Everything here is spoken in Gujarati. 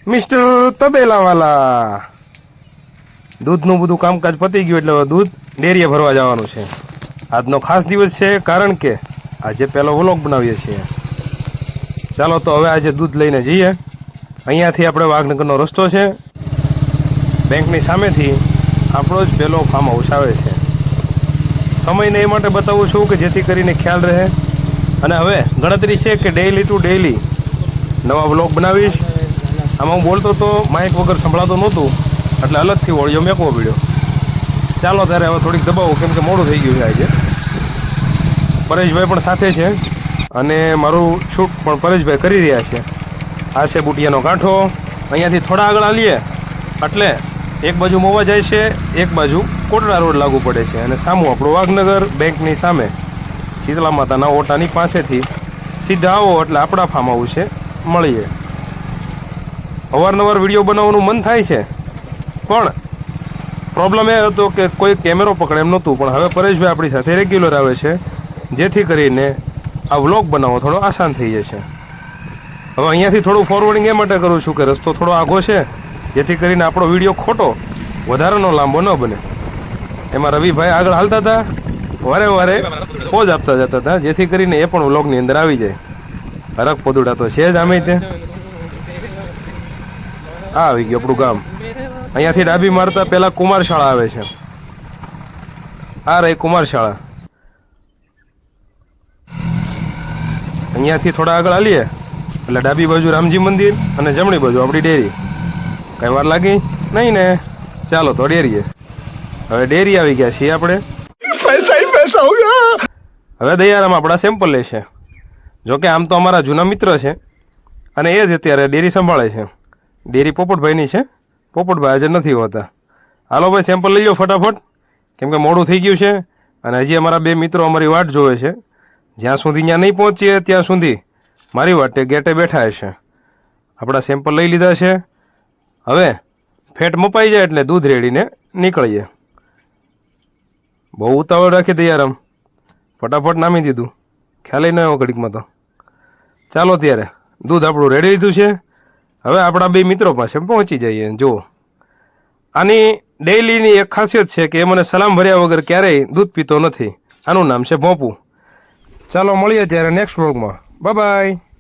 મિસ્ટર તબેલાવાલા દૂધનું બધું કામકાજ પતી ગયું એટલે દૂધ ડેરીએ ભરવા જવાનું છે. આજનો ખાસ દિવસ છે કારણ કે આજે પહેલો વ્લોગ બનાવીએ છીએ. ચાલો તો હવે આજે દૂધ લઈને જઈએ. અહીંયાથી આપણે વાઘનગરનો રસ્તો છે. બેંકની સામેથી આપણો જ પહેલો ફાર્મ હાઉસ આવે છે. સમયને એ માટે બતાવું છું કે જેથી કરીને ખ્યાલ રહે. અને હવે ગણતરી છે કે ડેઈલી ટુ ડેઈલી નવા વ્લોગ બનાવીશ. આમાં હું બોલતો તો માઇક વગર સંભળાતો નહોતું એટલે અલગથી ઓડિયો મેકવો પડ્યો. ચાલો ત્યારે હવે થોડીક દબાવું કેમ કે મોડું થઈ ગયું છે આજે. પરેશભાઈ પણ સાથે છે અને મારું શૂટ પણ પરેશભાઈ કરી રહ્યા છે. આ છે બુટિયાનો કાંઠો. અહીંયાથી થોડા આગળ આવીએ એટલે એક બાજુ મોવા જાય છે, એક બાજુ કોટડા રોડ લાગુ પડે છે અને સામું આપણું વાઘનગર બેંકની સામે શીતળા માતાના ઓટાની પાસેથી સીધા આવો એટલે આપણા ફાર્મ હાઉસ છે મળીએ. અવારનવાર વિડીયો બનાવવાનું મન થાય છે પણ પ્રોબ્લેમ એ હતો કે કોઈ કેમેરો પકડે એમ નહોતું. પણ હવે પરેશભાઈ આપણી સાથે રેગ્યુલર આવે છે જેથી કરીને આ વ્લોગ બનાવવો થોડો આસાન થઈ જશે. હવે અહીંયાથી થોડું ફોરવર્ડિંગ એ માટે કરું છું કે રસ્તો થોડો આઘો છે જેથી કરીને આપણો વિડીયો ખોટો વધારાનો લાંબો ન બને. એમાં રવિભાઈ આગળ હાલતા હતા, વારે વારે પોઝ આપતા જતા હતા જેથી કરીને એ પણ વ્લોગની અંદર આવી જાય. હરક પદુડા તો છે જ આમે તે. આ આવી ગયું આપણું ગામ. અહીંયાથી ડાબી મારતા પહેલાં કુમાર શાળા આવે છે. આ રહી કુમાર શાળા. અહીંયાથી થોડા આગળ હાલીએ એટલે ડાબી બાજુ રામજી મંદિર અને જમણી બાજુ આપણી ડેરી. કઈ વાર લાગી નહીં ને? ચાલો તો ડેરીએ. હવે ડેરી આવી ગયા છીએ આપણે. હવે દયારામ આપણા સેમ્પલ લેશે. જોકે આમ તો અમારા જૂના મિત્ર છે અને એ જ અત્યારે ડેરી સંભાળે છે. ડેરી પોપટભાઈની છે. પોપટભાઈ હાજર નથી હોતા. હાલો ભાઈ સેમ્પલ લઈ લો ફટાફટ કેમ કે મોડું થઈ ગયું છે અને હજી અમારા બે મિત્રો અમારી વાટ જોવે છે. જ્યાં સુધી ત્યાં નહીં પહોંચીએ ત્યાં સુધી મારી વાટે ગેટે બેઠા હશે. આપણા સેમ્પલ લઈ લીધા છે. હવે ફેટ મપાઈ જાય એટલે દૂધ રેડીને નીકળીએ. બહુ ઉતાવળ રાખી દયારામ. ફટાફટ નામી દીધું. ખ્યાલ ન આવ્યો ઘડીકમાં તો. ચાલો ત્યારે દૂધ આપણું રેડી લીધું છે. હવે આપણા બે મિત્રો પાસે પહોંચી જઈએ. જુઓ આની ડેઈલીની એક ખાસિયત છે કે એ મને સલામ ભર્યા વગર ક્યારેય દૂધ પીતો નથી. આનું નામ છે ભોંપું. ચાલો મળીએ ત્યારે નેક્સ્ટ વ્લોગમાં. Bye bye.